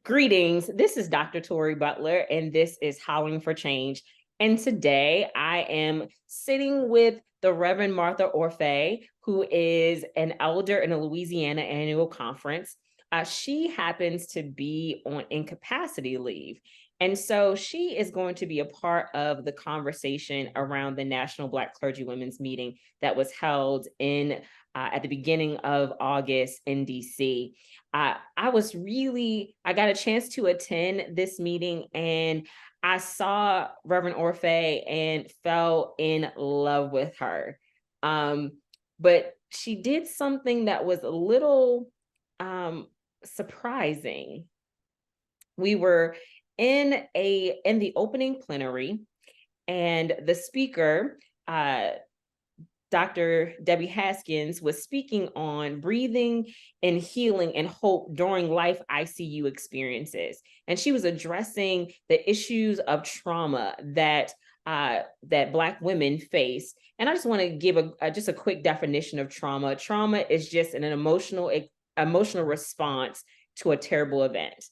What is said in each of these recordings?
Greetings. This is Dr. Tori Butler, and this is Hollering for Change. And today I am sitting with the Reverend Martha Orphe, who is an elder in the Louisiana Annual Conference. She happens to be on incapacity leave. And so she is going to be a part of the conversation around the National Black Clergywomen's meeting that was held in at the beginning of August in DC. I got a chance to attend this meeting, and I saw Reverend Orphe and fell in love with her. Um, but she did something that was a little surprising. We were in the opening plenary, and the speaker, Dr. Debbie Haskins, was speaking on breathing and healing and hope during life ICU experiences. And she was addressing the issues of trauma that Black women face. And I just want to give just a quick definition of trauma. Trauma is just an emotional response to a terrible event.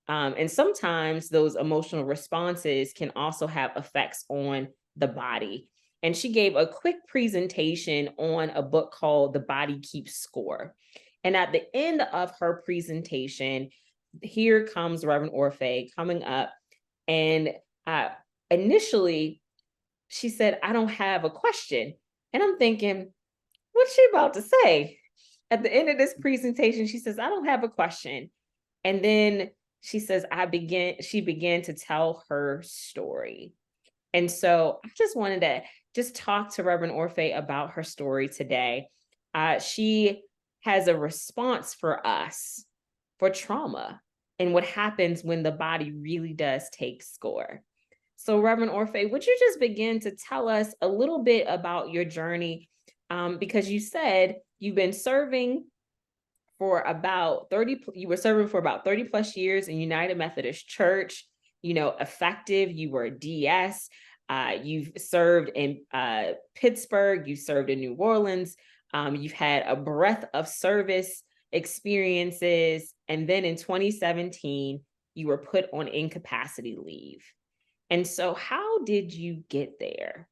And sometimes those emotional responses can also have effects on the body. And she gave a quick presentation on a book called The Body Keeps Score. And at the end of her presentation, here comes Reverend Orphe coming up. And initially, she said, "I don't have a question." And I'm thinking, what's she about to say? At the end of this presentation, she says, "I don't have a question." And then she says, she began to tell her story. And so I just wanted to just talk to Reverend Orphe about her story today. She has a response for us for trauma and what happens when the body really does take score. So Reverend Orphe, would you just begin to tell us a little bit about your journey? Because you said you've been serving for about 30, you were serving for about 30 plus years in United Methodist Church, effective, you were a DS, you've served in Pittsburgh, you served in New Orleans, you've had a breadth of service experiences, and then in 2017, you were put on incapacity leave. And so how did you get there?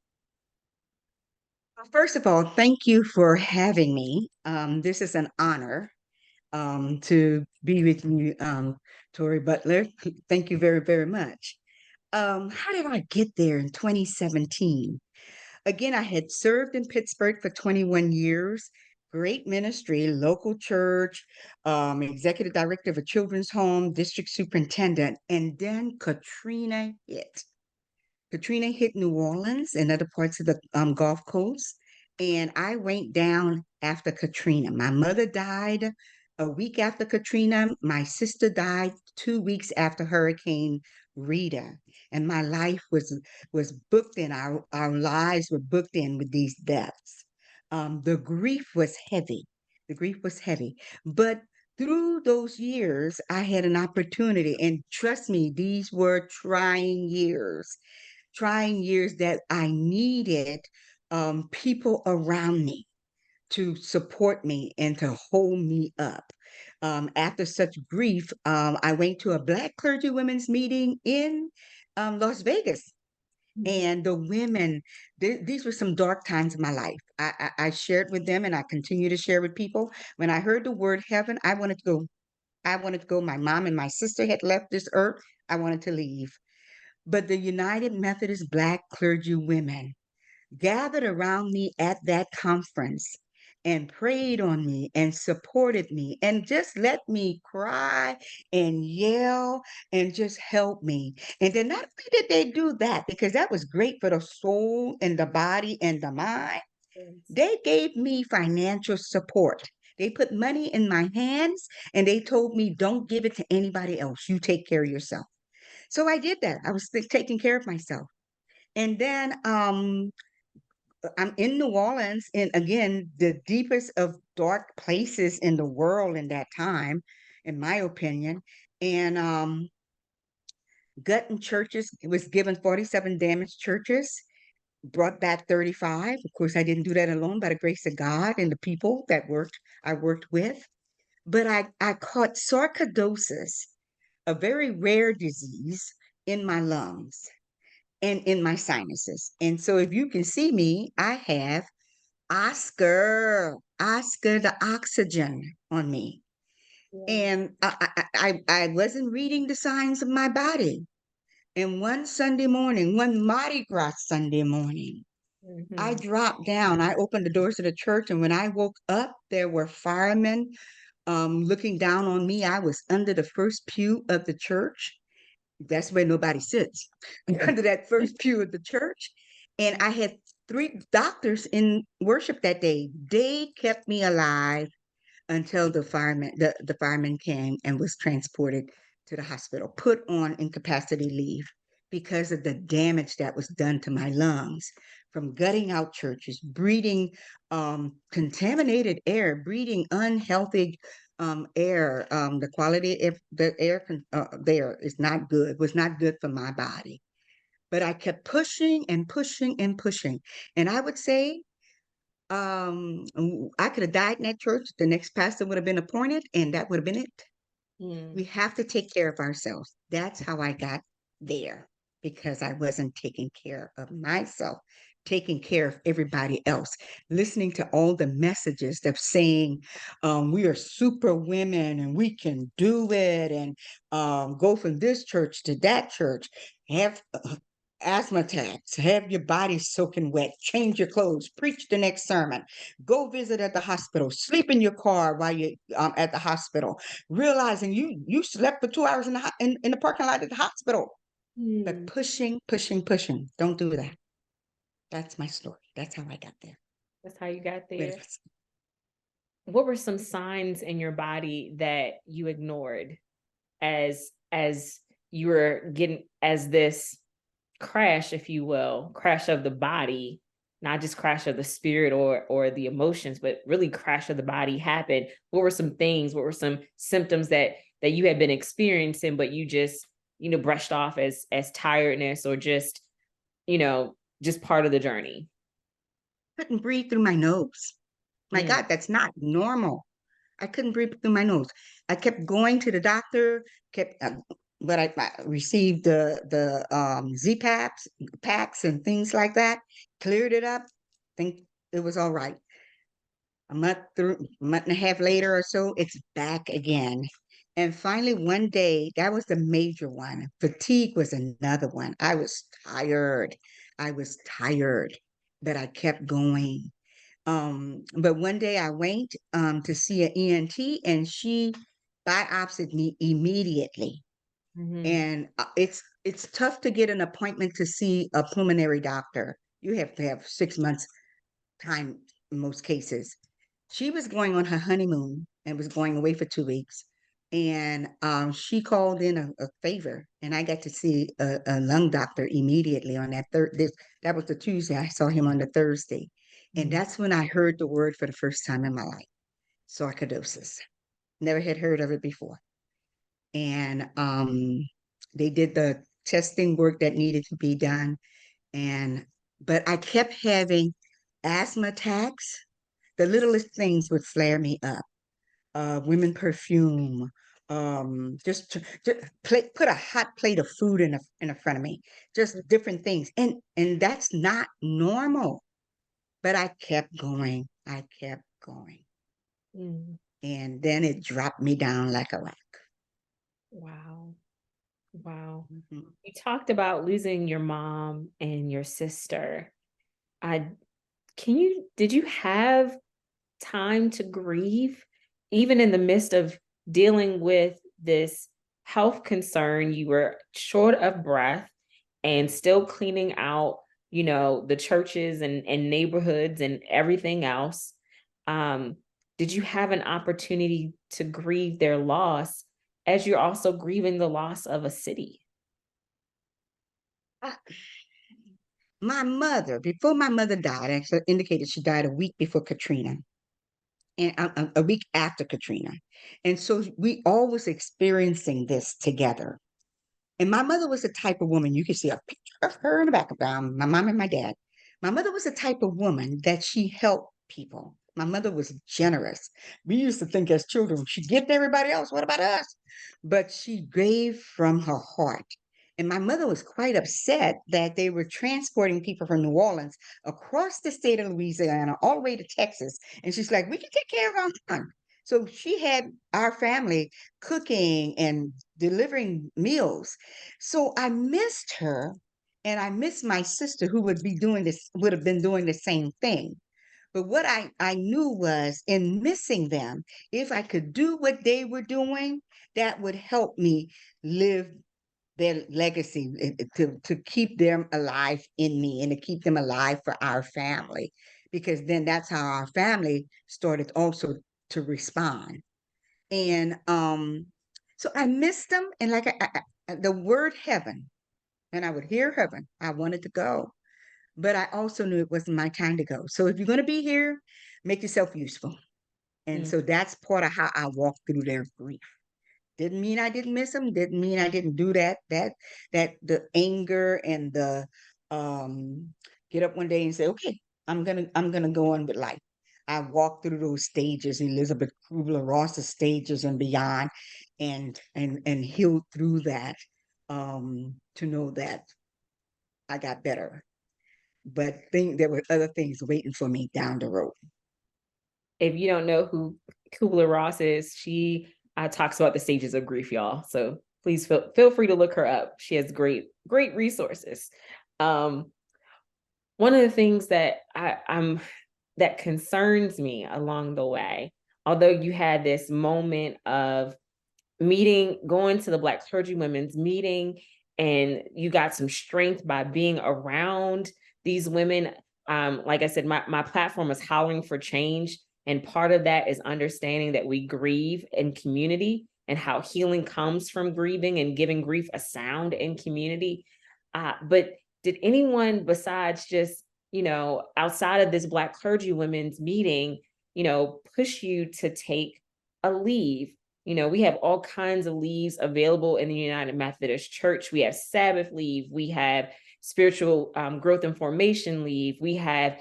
First of all, thank you for having me. This is an honor to be with you, Tori Butler. Thank you very, very much. How did I get there in 2017? Again, I had served in Pittsburgh for 21 years, great ministry, local church, executive director of a children's home, district superintendent, and then Katrina hit. Katrina hit New Orleans and other parts of the Gulf Coast. And I went down after Katrina. My mother died a week after Katrina. My sister died 2 weeks after Hurricane Rita. And my life was booked in. Our lives were booked in with these deaths. The grief was heavy. The grief was heavy. But through those years, I had an opportunity. And trust me, these were trying years that I needed people around me to support me and to hold me up. After such grief, I went to a Black clergywomen's meeting in Las Vegas. And the women, these were some dark times in my life. I shared with them and I continue to share with people. When I heard the word heaven, I wanted to go. I wanted to go. My mom and my sister had left this earth. I wanted to leave. But the United Methodist Black clergy women gathered around me at that conference and prayed on me and supported me and just let me cry and yell and just help me. And then not only did they do that, because that was great for the soul and the body and the mind, they gave me financial support. They put money in my hands and they told me, don't give it to anybody else. You take care of yourself. So I did that. I was taking care of myself. And then I'm in New Orleans, and again, the deepest of dark places in the world in that time, in my opinion. And gutting churches, it was given 47 damaged churches, brought back 35. Of course, I didn't do that alone by the grace of God and the people I worked with. But I caught sarcoidosis a very rare disease in my lungs and in my sinuses. And so if you can see me, I have Oscar the oxygen on me. Yeah. And I wasn't reading the signs of my body. And one Sunday morning, one Mardi Gras Sunday morning, I Mhm. dropped down. I opened the doors of the church, and when I woke up, there were firemen looking down on me. I was under the first pew of the church. That's where nobody sits, under that first pew of the church. And I had three doctors in worship that day. They kept me alive until the fireman came and was transported to the hospital, put on incapacity leave because of the damage that was done to my lungs from gutting out churches, breathing contaminated air, breathing unhealthy air. The quality of the air there is not good, was not good for my body. But I kept pushing and pushing and pushing. And I would say I could have died in that church. The next pastor would have been appointed, and that would have been it. We Mm. have to take care of ourselves. That's how I got there, because I wasn't taking care of myself, taking care of everybody else, listening to all the messages of saying we are super women and we can do it, and go from this church to that church, have asthma attacks, have your body soaking wet, change your clothes, preach the next sermon, go visit at the hospital, sleep in your car while you're at the hospital, realizing you slept for 2 hours in the parking lot at the hospital. But Mm. pushing, pushing, pushing. Don't do that. That's my story. That's how I got there. That's how you got Where there. What were some signs in your body that you ignored as you were getting as this crash, if you will, crash of the body, not just crash of the spirit or the emotions, but really crash of the body happened? What were some things, what were some symptoms that you had been experiencing, but you just, brushed off as tiredness or just, just part of the journey? couldn't breathe through my nose. My Mm. God, that's not normal. I couldn't breathe through my nose. I kept going to the doctor, kept, but I received the Z-Paps, packs and things like that, cleared it up, think it was all right. A month and a half later or so, it's back again. And finally, one day, that was the major one. Fatigue was another one. I was tired. I was tired, but I kept going. But one day I went to see an ENT, and she biopsied me immediately. Mhm. And it's tough to get an appointment to see a pulmonary doctor. You have to have 6 months time in most cases. She was going on her honeymoon and was going away for 2 weeks. And she called in a favor, and I got to see a lung doctor immediately on that third. That was the Tuesday. I saw him on the Thursday, and Mhm. that's when I heard the word for the first time in my life: sarcoidosis. Never had heard of it before. And they did the testing work that needed to be done, and but I kept having asthma attacks. The littlest things would flare me up. Women perfume, just put a hot plate of food in front of me, just different things. And that's not normal. But I kept going. I kept going. Mm. And then it dropped me down like a rock. Wow. Wow. Mhm. You talked about losing your mom and your sister. I did you have time to grieve even in the midst of dealing with this health concern? You were short of breath and still cleaning out, the churches and neighborhoods and everything else. Um, did you have an opportunity to grieve their loss as you're also grieving the loss of a city? I- before my mother died, actually indicated she died a week before Katrina, and a week after Katrina. And so we all was experiencing this together. And my mother was the type of woman, you can see a picture of her in the background, my mom and my dad. My mother was the type of woman that she helped people. My mother was generous. We used to think as children, she gave everybody else. What about us? But she gave from her heart. And my mother was quite upset that they were transporting people from New Orleans across the state of Louisiana all the way to Texas. And she's like, we can take care of our son. So she had our family cooking and delivering meals. So I missed her, and I missed my sister who would have been doing the same thing. But what I knew was in missing them, if I could do what they were doing, that would help me live their legacy, to keep them alive in me and to keep them alive for our family. Because then that's how our family started also to respond. And so I missed them. And like the word heaven, and I would hear heaven, I wanted to go. But I also knew it wasn't my time to go. So if you're going to be here, make yourself useful. And Mm. so that's part of how I walked through their grief. Didn't mean I didn't miss them. Didn't mean I didn't do that. That the anger and the um get up one day and say, okay, I'm gonna go on with life. I walked through those stages, Elizabeth Kubler-Ross's stages and beyond, and healed through that, to know that I got better. But think there were other things waiting for me down the road. If you don't know who Kubler-Ross is, she talks about the stages of grief, y'all. So please feel free to look her up. She has great resources. Um, One of the things that I'm that concerns me along the way, although you had this moment of going to the Black clergywomen's meeting, and you got some strength by being around these women. Like I said, my platform is Hollering for Change. And part of that is understanding that we grieve in community and how healing comes from grieving and giving grief a sound in community. But did anyone besides just, outside of this Black clergywomen's meeting, push you to take a leave? We have all kinds of leaves available in the United Methodist Church. We have Sabbath leave. We have spiritual growth and formation leave. We have,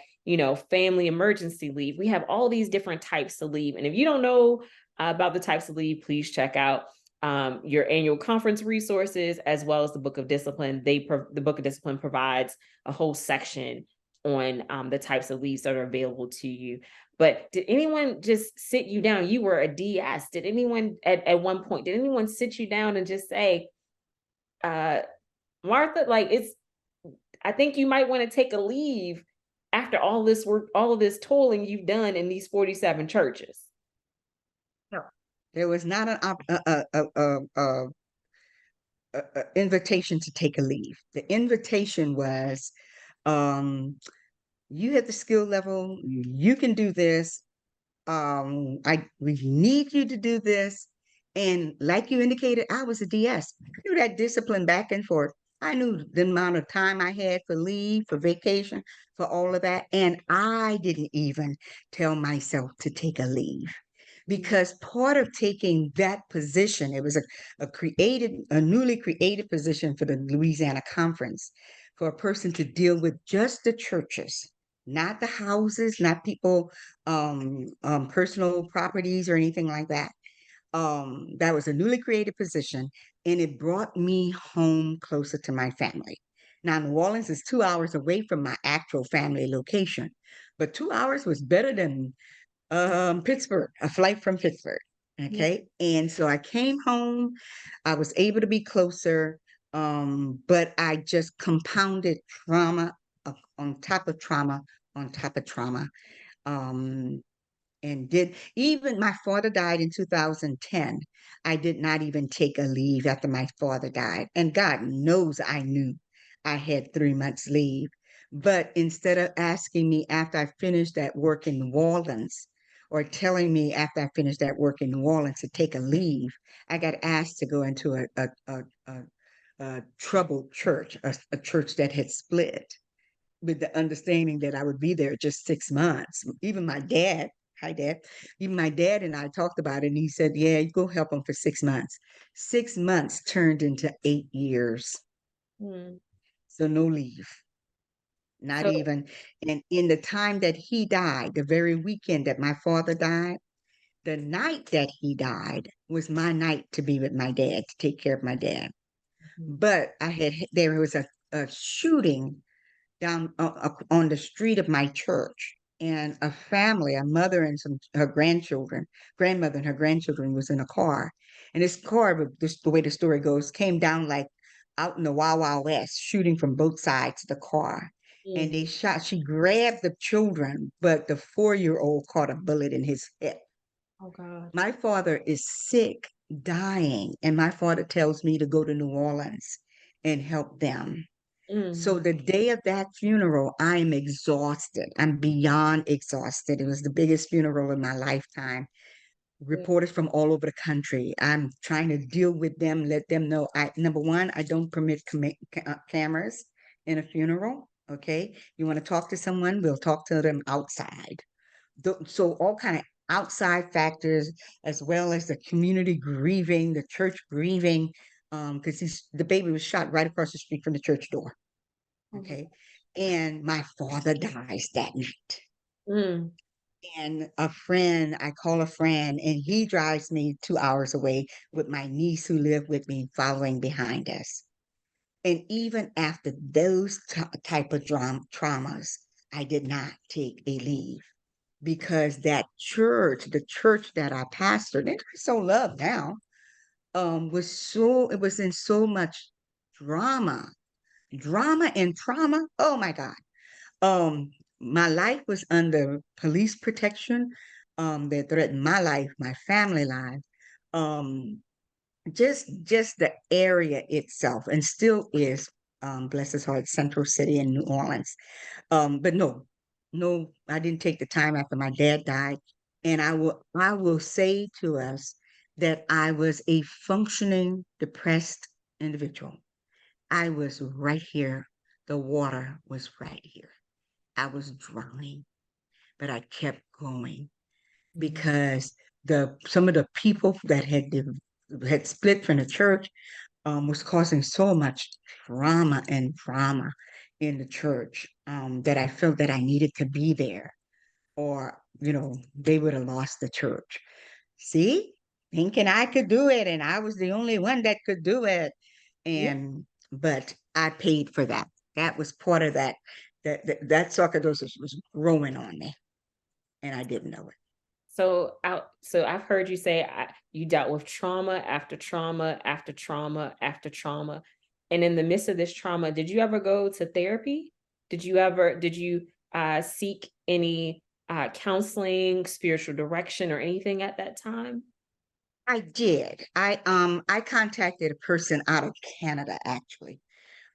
family emergency leave. We have all these different types of leave. And if you don't know about the types of leave, please check out your annual conference resources, as well as the Book of Discipline. The Book of Discipline provides a whole section on the types of leaves that are available to you. But did anyone just sit you down? You were a DS. Did anyone at one point, did anyone sit you down and just say, Martha, I think you might want to take a leave after all this work, all of this toiling you've done in these 47 churches? No, there was not a invitation to take a leave. The invitation was, um, you have the skill level, you can do this. We need you to do this. And like you indicated, I was a DS. Through that discipline back and forth, I knew the amount of time I had for leave, for vacation, for all of that. And I didn't even tell myself to take a leave, because part of taking that position, it was a newly created position for the Louisiana Conference, for a person to deal with just the churches, not the houses, not people, personal properties or anything like that. That was a newly created position, and it brought me home closer to my family. Now, New Orleans is 2 hours away from my actual family location, but 2 hours was better than Pittsburgh, a flight from Pittsburgh. Yeah. Okay. And so I came home. I was able to be closer. But I just compounded trauma on top of trauma on top of trauma. Um, and did even my father died in 2010. I did not even take a leave after my father died. And God knows I knew I had 3 months leave. But instead of asking me after I finished that work in New Orleans, or telling me after I finished that work in New Orleans to take a leave, I got asked to go into a troubled church, a church that had split, with the understanding that I would be there just 6 months. Even my dad, hi dad, even my dad and I talked about it, and he said, yeah, you go help him for 6 months. 6 months turned into 8 years. Mm. So no leave. not So, even. And in the time that he died, the very weekend that my father died, the night that he died was my night to be with my dad, to take care of my dad. mhm, But there was a shooting down on the street of my church, and a family, a mother and some her grandchildren, grandmother and her grandchildren was in a car, and this car, this the way the story goes, came down like out in the Wild Wild West, shooting from both sides of the car. And they mm, shot, she grabbed the children, but the 4-year-old caught a bullet in his hip. oh God. My father is sick, dying, and my father tells me to go to New Orleans and help them. So Mm, the day of that funeral, I am exhausted. I'm beyond exhausted. It was the biggest funeral in my lifetime. yeah, Reporters from all over the country. I'm trying to deal with them, let them know I number one, I don't permit cameras in a funeral. Okay. You want to talk to someone, we'll talk to them outside. So all kind of outside factors, as well as the community grieving, the church grieving, because the baby was shot right across the street from the church door. oh my Okay. And my father dies that night. mm, And a friend, I call a friend, and he drives me 2 hours away with my niece who lived with me following behind us. And even after those type of traumas, I did not take a leave because that church, the church that I pastored, and I so love now, it was in so much drama, drama and trauma. Oh my God. Um, my life was under police protection. That threatened my life, my family life. Um, just the area itself, and still is, bless his heart, Central City in New Orleans. But no, no, I didn't take the time after my dad died. And I will say to us that I was a functioning depressed individual. I was right here. The water was right here. I was drowning, but I kept going mhm, because the some of the people that had split from the church was causing so much trauma and drama in the church, that I felt that I needed to be there, or they would have lost the church. See, thinking I could do it, and I was the only one that could do it, yeah. and but I paid for that. That was part of that. That sarcoidosis was growing on me, and I didn't know it. So I've heard you say you dealt with trauma after trauma after trauma after trauma. And in the midst of this trauma, did you ever go to therapy? Did you seek any counseling, spiritual direction, or anything at that time? I did. I contacted a person out of Canada actually,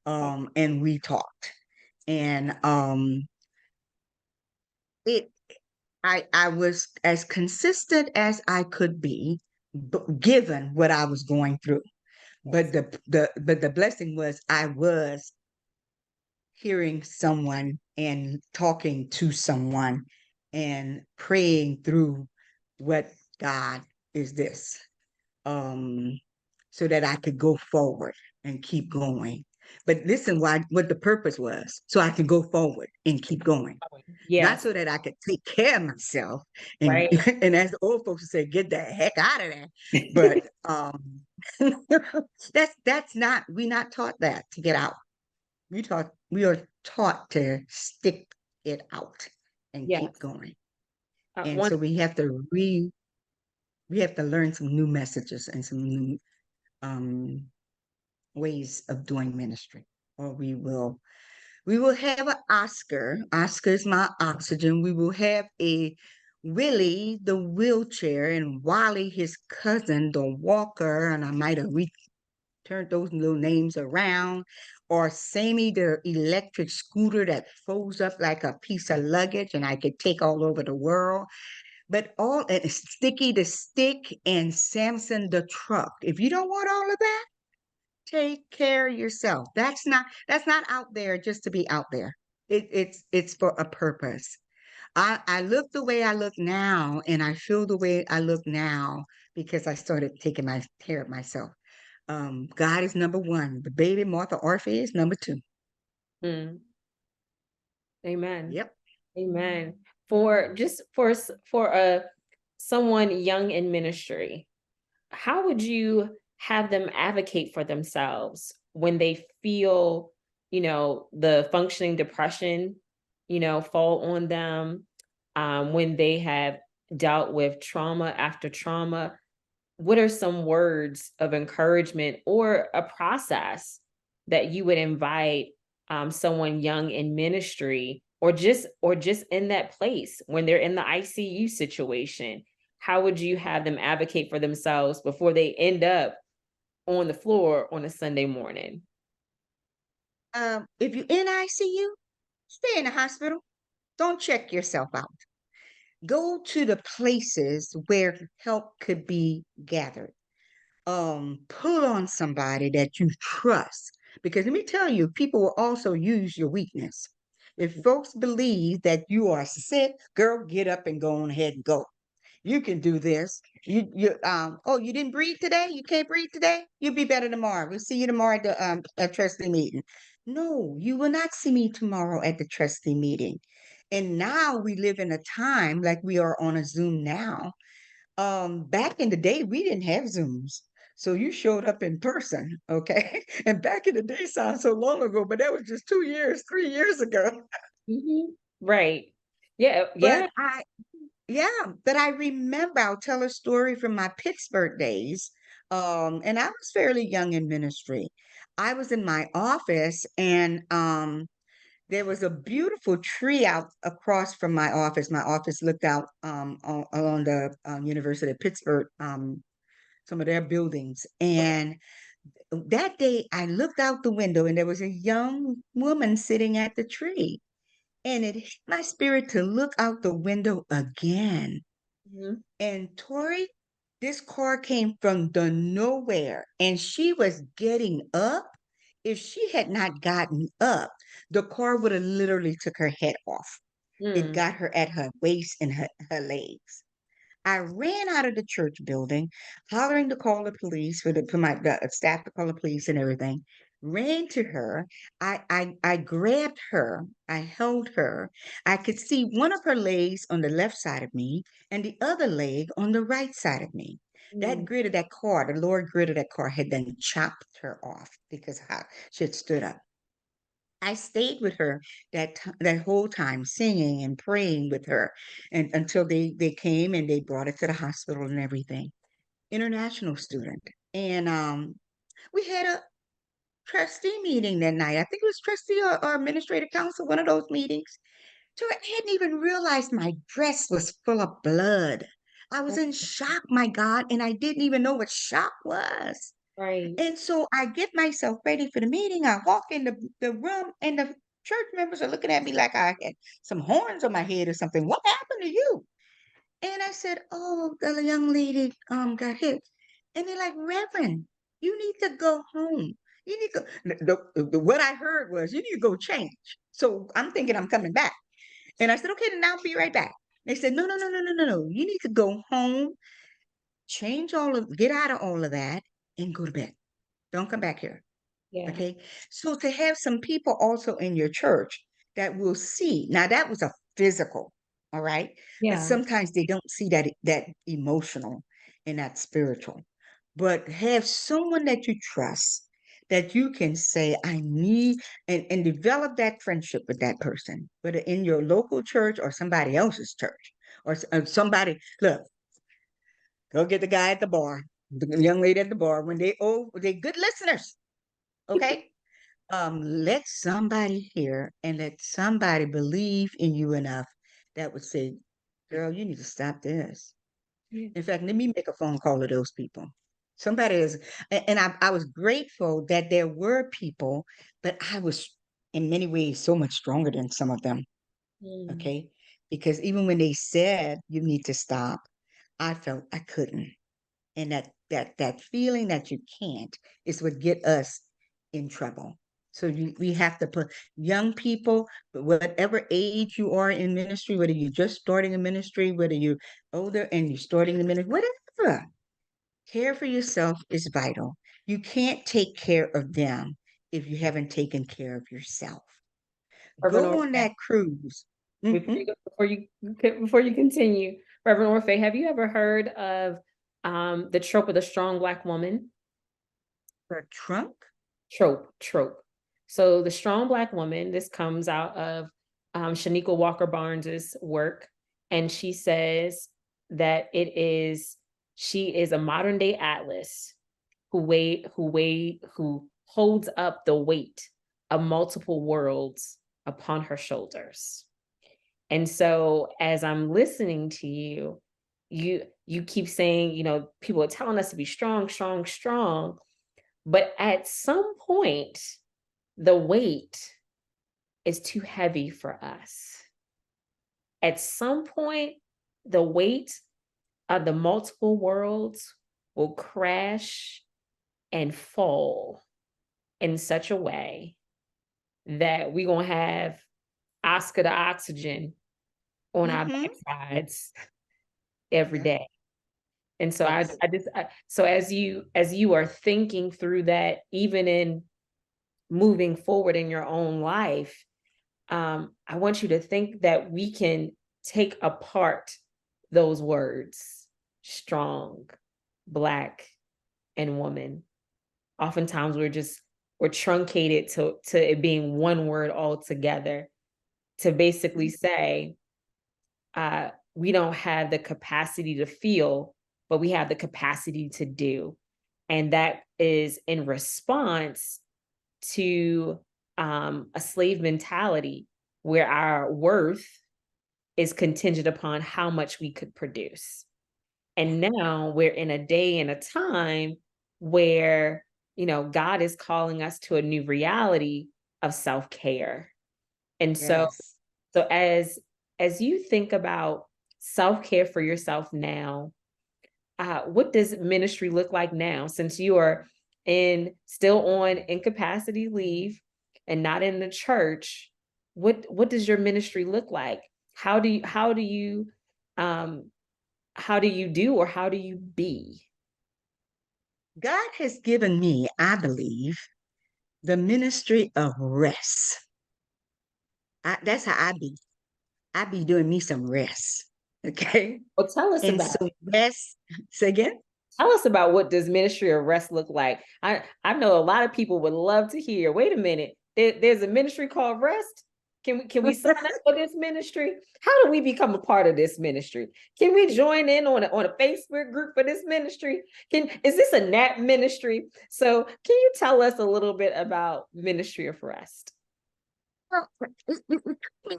Oh, and we talked, and it I was as consistent as I could be, given what I was going through. But yes. the blessing was I was hearing someone and talking to someone and praying through what God is this, um so that I could go forward and keep going. But listen, what the purpose was, so I could go forward and keep going, not Yes, so that I could take care of myself and right. and as the old folks would say, get the heck out of there. But that's not, we not taught that to get out. We are taught to stick it out and keep Yes. going. And One so we have to learn some new messages and some new um ways of doing ministry, or we will have an Oscar. Oscar is my oxygen. We will have a Willie, the wheelchair, and Wally, his cousin, the walker. And I might have returned those little names around. Or Sammy, the electric scooter that folds up like a piece of luggage and I could take all over the world. But all and Sticky the stick and Samson the truck. If you don't want all of that, take care of yourself. That's not out there just to be out there. It's for a purpose. I look the way I look now, and I feel the way I look now because I started taking my care of myself. God is number one. The baby Martha Orphe is number two. mm. Amen. Yep. Amen. For just for a someone young in ministry, how would you have them advocate for themselves when they feel, the functioning depression, fall on them, when they have dealt with trauma after trauma? What are some words of encouragement or a process that you would invite someone young in ministry or just in that place when they're in the ICU situation? How would you have them advocate for themselves before they end up on the floor on a Sunday morning? If you're in ICU, stay in the hospital. Don't check yourself out. Go to the places where help could be gathered. Pull on somebody that you trust. Because let me tell you, people will also use your weakness. If folks believe that you are sick, girl, get up and go on ahead and go. You can do this. Oh, you didn't breathe today? You can't breathe today? You'll be better tomorrow. We'll see you tomorrow at the trustee meeting. No, you will not see me tomorrow at the trustee meeting. And now we live in a time like we are on a Zoom now. Back in the day, we didn't have Zooms. So you showed up in person, okay? And back in the day sounds so long ago, but that was just 2 years, 3 years ago. Mhm. Right. Yeah, But yeah. I remember, I'll tell a story from my Pittsburgh days. And I was fairly young in ministry. I was in my office and there was a beautiful tree out across from my office. My office looked out along the University of Pittsburgh, some of their buildings. Okay. And that day I looked out the window and there was a young woman sitting at the tree. And it hit my spirit to look out the window again. Mhm. And Tori, this car came from the nowhere and she was getting up. If she had not gotten up, the car would have literally took her head off. It Mm. got her at her waist and her legs. I ran out of the church building, hollering to call the police for my the staff to call the police and everything. Ran to her. I grabbed her. I held her. I could see one of her legs on the left side of me and the other leg on the right side of me. That Mm. grid of that car, the lower grid of that car had then chopped her off because how she had stood up. I stayed with her that whole time, singing and praying with her, and until they came and they brought it to the hospital and everything. International student, and we had a trustee meeting that night. I think it was trustee or administrative council, one of those meetings. So I hadn't even realized my dress was full of blood. I was in shock, my God, and I didn't even know what shock was. Right. And so I get myself ready for the meeting. I walk in the room, and the church members are looking at me like I had some horns on my head or something. What happened to you? And I said, "Oh, the young lady got hit." And they're like, "Reverend, you need to go home. You need to what I heard was you need to go change." So I'm thinking I'm coming back. And I said, "Okay, then I'll be right back." They said, "No, no, no, no, no, no, no. You need to go home, get out of all of that, and go to bed. Don't come back here." Yeah. Okay. So to have some people also in your church that will see, now that was a physical, all right? But Yeah. sometimes they don't see that emotional and that spiritual. But have someone that you trust that you can say, I need, and develop that friendship with that person, whether in your local church or somebody else's church or somebody, look, go get the guy at the bar, the young lady at the bar when they good listeners. Okay, let somebody hear and let somebody believe in you enough that would say, girl, you need to stop this. Yeah. In fact, let me make a phone call to those people. Somebody is, and I was grateful that there were people, but I was in many ways so much stronger than some of them. Mm. Okay. Because even when they said you need to stop, I felt I couldn't. And that feeling that you can't is what get us in trouble. So we have to put young people, whatever age you are in ministry, whether you're just starting a ministry, whether you're older and you're starting the ministry, whatever, care for yourself is vital. You can't take care of them if you haven't taken care of yourself. Reverend Go on Orphe, that cruise. Hmm. before you continue, Reverend Orphe, have you ever heard of the trope of the strong Black woman? The trunk? Trope. So the strong Black woman, this comes out of Shaniqua Walker Barnes's work, and she says that she is a modern day Atlas who holds up the weight of multiple worlds upon her shoulders. And so as I'm listening to you, you keep saying, people are telling us to be strong, strong, strong. But at some point, the weight is too heavy for us. At some point, the weight of the multiple worlds will crash and fall in such a way that we're going to have Oscar the oxygen on our Hmm. backsides every Yes. day. And so Yes. so as you are thinking through that, even in moving forward in your own life, I want you to think that we can take apart those words, strong, Black, and woman. Oftentimes we're truncated to it being one word altogether, to basically say, we don't have the capacity to feel, but we have the capacity to do. And that is in response to a slave mentality where our worth is contingent upon how much we could produce. And now we're in a day and a time where, God is calling us to a new reality of self-care. And so, Yes. so as you think about self-care for yourself now, what does ministry look like now, since you are still on incapacity leave and not in the church? What does your ministry look like? How do you um how do you do, or how do you be? God has given me, I believe, the ministry of rest. That's how I be. I be doing me some rest. Okay. Well, And so rest, say again. tell us about what does ministry of rest look like. I know a lot of people would love to hear. Wait a minute, there's a ministry called Rest. Can we sign up for this ministry? How do we become a part of this ministry? Can we join in on a Facebook group for this ministry? Is this a NAP ministry? So can you tell us a little bit about Ministry of Rest? Well,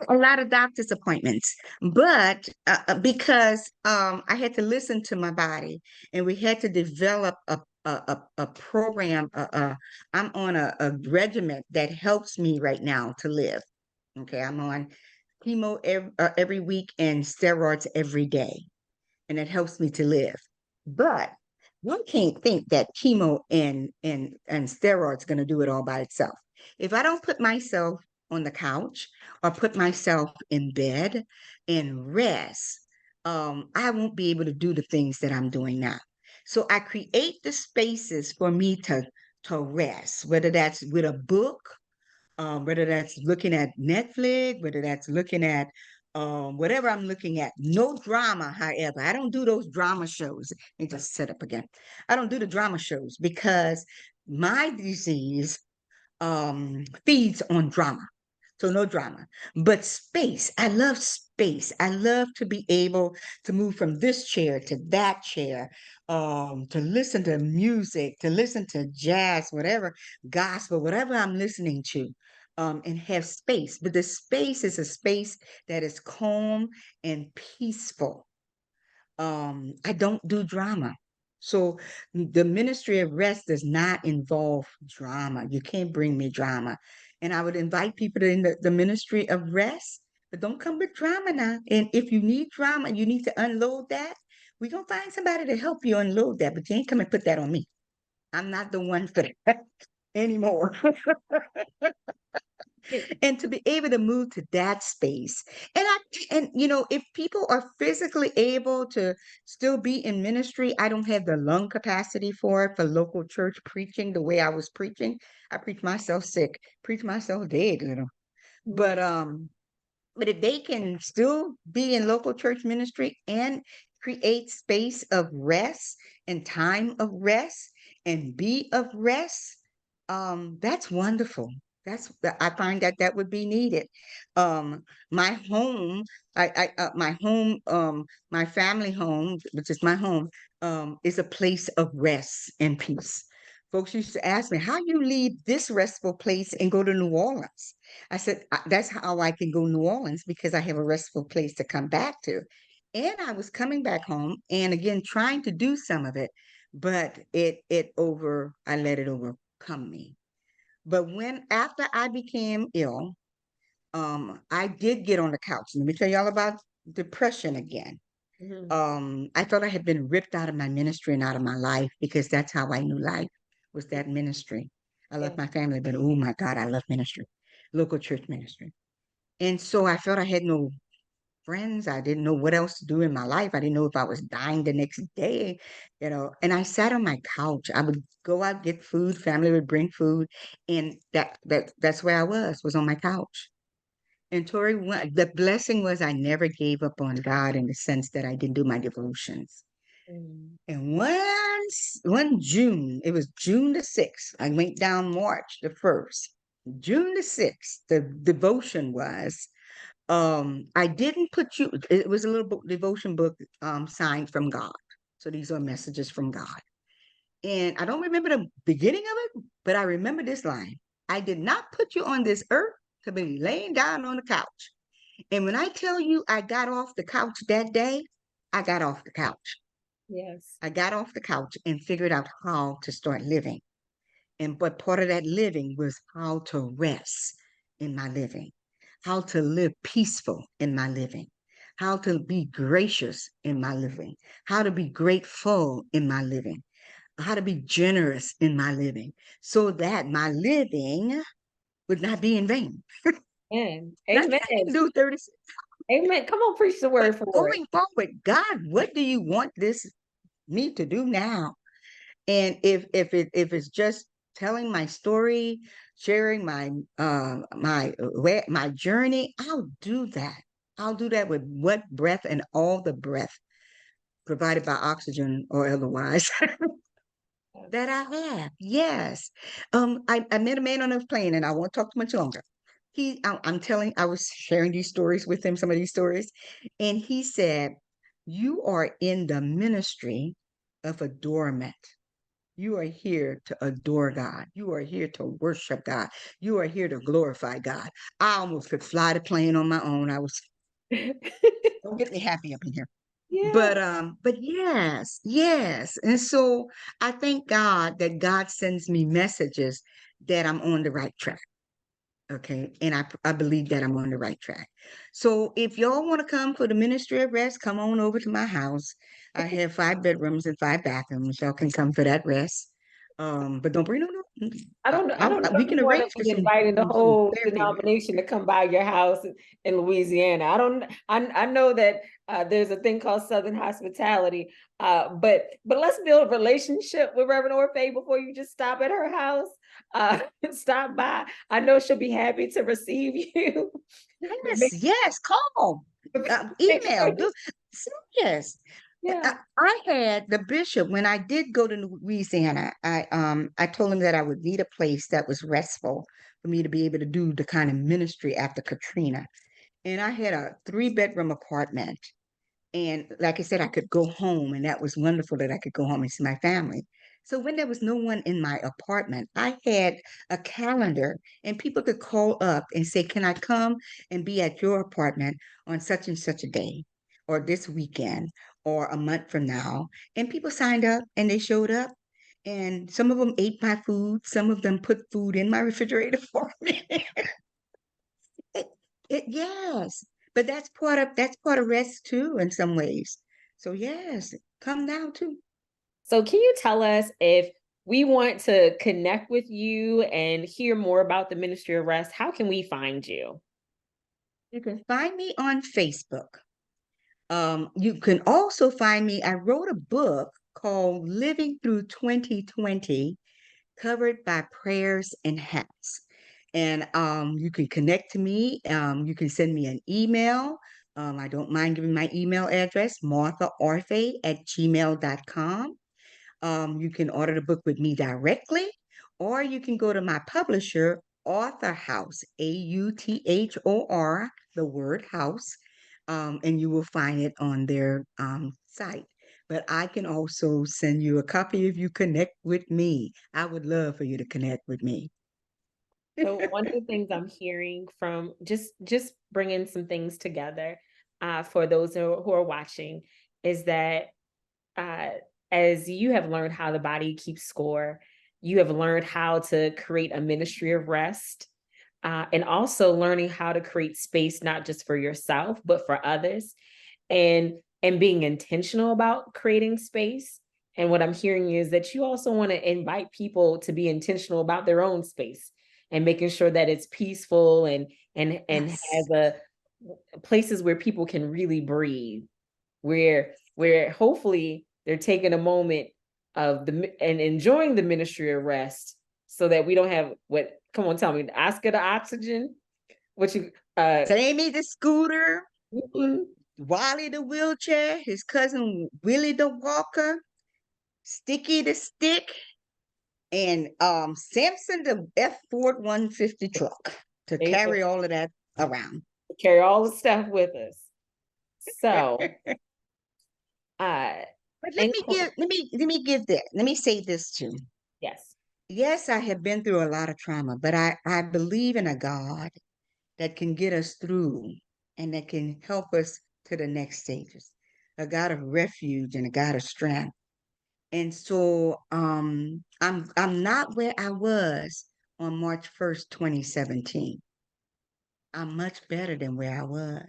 a lot of doctor's appointments, but because I had to listen to my body, and we had to develop a program. I'm on a regimen that helps me right now to live. Okay, I'm on chemo every week and steroids every day, and it helps me to live. But one can't think that chemo and steroids going to do it all by itself. If I don't put myself on the couch or put myself in bed and rest, I won't be able to do the things that I'm doing now. So I create the spaces for me to rest, whether that's with a book, whether that's looking at Netflix, whether that's looking at whatever I'm looking at. No drama, however. I don't do those drama shows. Let me just set up again. I don't do the drama shows because my disease feeds on drama. So no drama, but space. I love space. I love to be able to move from this chair to that chair, to listen to music, to listen to jazz, whatever, gospel, whatever I'm listening to, and have space. But the space is a space that is calm and peaceful. I don't do drama. So the ministry of rest does not involve drama. You can't bring me drama. And I would invite people to in the ministry of rest, but don't come with drama now. And if you need drama, you need to unload that. We're gonna find somebody to help you unload that, but you ain't come and put that on me. I'm not the one for that anymore. And to be able to move to that space, and if people are physically able to still be in ministry, I don't have the lung capacity for it, for local church preaching the way I was preaching. I preach myself sick, preach myself dead, But but if they can still be in local church ministry and create space of rest and time of rest and be of rest, that's wonderful. That's I find that that would be needed. Um, my home, my home, my family home, which is my home, is a place of rest and peace. Folks used to ask me, how you leave this restful place and go to New Orleans? I said, That's how I can go New Orleans because I have a restful place to come back to." And I was coming back home and again trying to do some of it, but I let it overcome me. But when after I became ill, I did get on the couch. Let me tell y'all about depression again. Mhm. I thought I had been ripped out of my ministry and out of my life because that's how I knew life was that ministry. I love Yeah. my family, but oh my God, I love ministry, local church ministry. And so I felt I had no friends. I didn't know what else to do in my life. I didn't know if I was dying the next day, And I sat on my couch. I would go out, get food, family would bring food, and that's where I was on my couch. And Tori, the blessing was I never gave up on God in the sense that I didn't do my devotions. Mm. And one June, it was June the 6th. I went down March the 1st. June the 6th, the devotion was I didn't put you, it was a little book, devotion book signed from God. So these are messages from God. And I don't remember the beginning of it, but I remember this line. I did not put you on this earth to be laying down on the couch. And when I tell you I got off the couch that day, I got off the couch. Yes. I got off the couch and figured out how to start living. And but part of that living was how to rest in my living, how to live peaceful in my living, how to be gracious in my living, how to be grateful in my living, how to be generous in my living, so that my living would not be in vain. Amen. Not that Amen. I didn't do 36, Amen. Come on, preach the but word for it. going forward, God, what do you want this me to do now? And if it's just telling my story, sharing my journey, I'll do that. I'll do that with what breath and all the breath provided by oxygen or otherwise that I have. Yes. I met a man on a plane and I won't talk too much longer. I was sharing these stories with him, some of these stories, and he said, "You are in the ministry of adornment. You are here to adore God. You are here to worship God. You are here to glorify God." I almost could fly the plane on my own. Don't get me happy up in here. Yeah. But yes, yes. And so I thank God that God sends me messages that I'm on the right track. Okay. And I believe that I'm on the right track. So if y'all want to come for the ministry of rest, come on over to my house. I have 5 bedrooms and 5 bathrooms. Y'all can come for that rest. But don't bring no. I don't know We if you can want to arrange for be inviting the some whole therapy. denomination to come by your house in Louisiana. I know that there's a thing called Southern hospitality. But let's build a relationship with Reverend Orphe before you just stop at her house. Stop by. I know she'll be happy to receive you. Yes, yes, call, Make email, sure do yes. yeah. I had the bishop when I did go to Louisiana. I told him that I would need a place that was restful for me to be able to do the kind of ministry after Katrina. And I had a 3 bedroom apartment. And like I said, I could go home, and that was wonderful that I could go home and see my family. So when there was no one in my apartment, I had a calendar, and people could call up and say, "Can I come and be at your apartment on such and such a day, or this weekend, or a month from now?" And people signed up and they showed up. And some of them ate my food, some of them put food in my refrigerator for me. It, yes, but that's part of rest too in some ways. So yes, come now too. So can you tell us if we want to connect with you and hear more about the Ministry of Rest, how can we find you? You can find me on Facebook. You can also find me. I wrote a book called Living Through 2020, covered by prayers and hats. And you can connect to me. You can send me an email. I don't mind giving my email address, marthaorphe@gmail.com. You can order the book with me directly, or you can go to my publisher, Author House, AUTHOR, the word house, and you will find it on their site. But I can also send you a copy if you connect with me. I would love for you to connect with me. So one of the things I'm hearing from just bringing some things together for those who are watching is that uh, as you have learned how the body keeps score, you have learned how to create a ministry of rest, and also learning how to create space not just for yourself but for others, and being intentional about creating space. And what I'm hearing is that you also want to invite people to be intentional about their own space and making sure that it's peaceful and Yes. has a places where people can really breathe, where hopefully they're taking a moment of and enjoying the ministry of rest, so that we don't have what, come on, tell me, the Oscar the oxygen, what you Sammy the scooter, mhm, Wally the wheelchair, his cousin Willie the walker, Sticky the stick, and Samson the F Ford 150 truck to they carry all of that around. carry all the stuff with us. So uh But in let me say this too. yes. Yes, I have been through a lot of trauma, but I believe in a God that can get us through and that can help us to the next stages. A God of refuge and a God of strength. And so I'm not where I was on March 1st, 2017. I'm much better than where I was.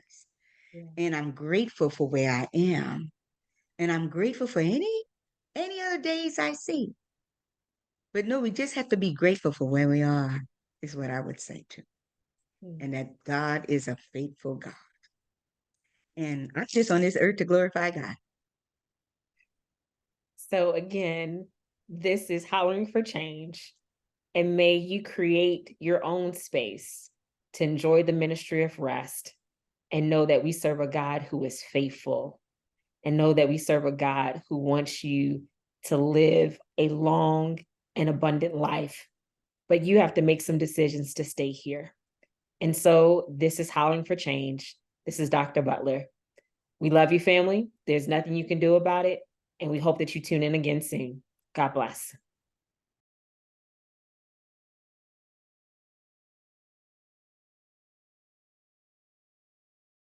Yeah. And I'm grateful for where I am. And I'm grateful for any other days I see. But no, we just have to be grateful for where we are, is what I would say too. Hmm. And that God is a faithful God. And I'm just on this earth to glorify God. So again, this is Hollering for Change. And may you create your own space to enjoy the ministry of rest, and know that we serve a God who is faithful, and know that we serve a God who wants you to live a long and abundant life. But you have to make some decisions to stay here. And so this is Hollering for Change. This is Dr. Butler. We love you, family. There's nothing you can do about it. And we hope that you tune in again soon. God bless.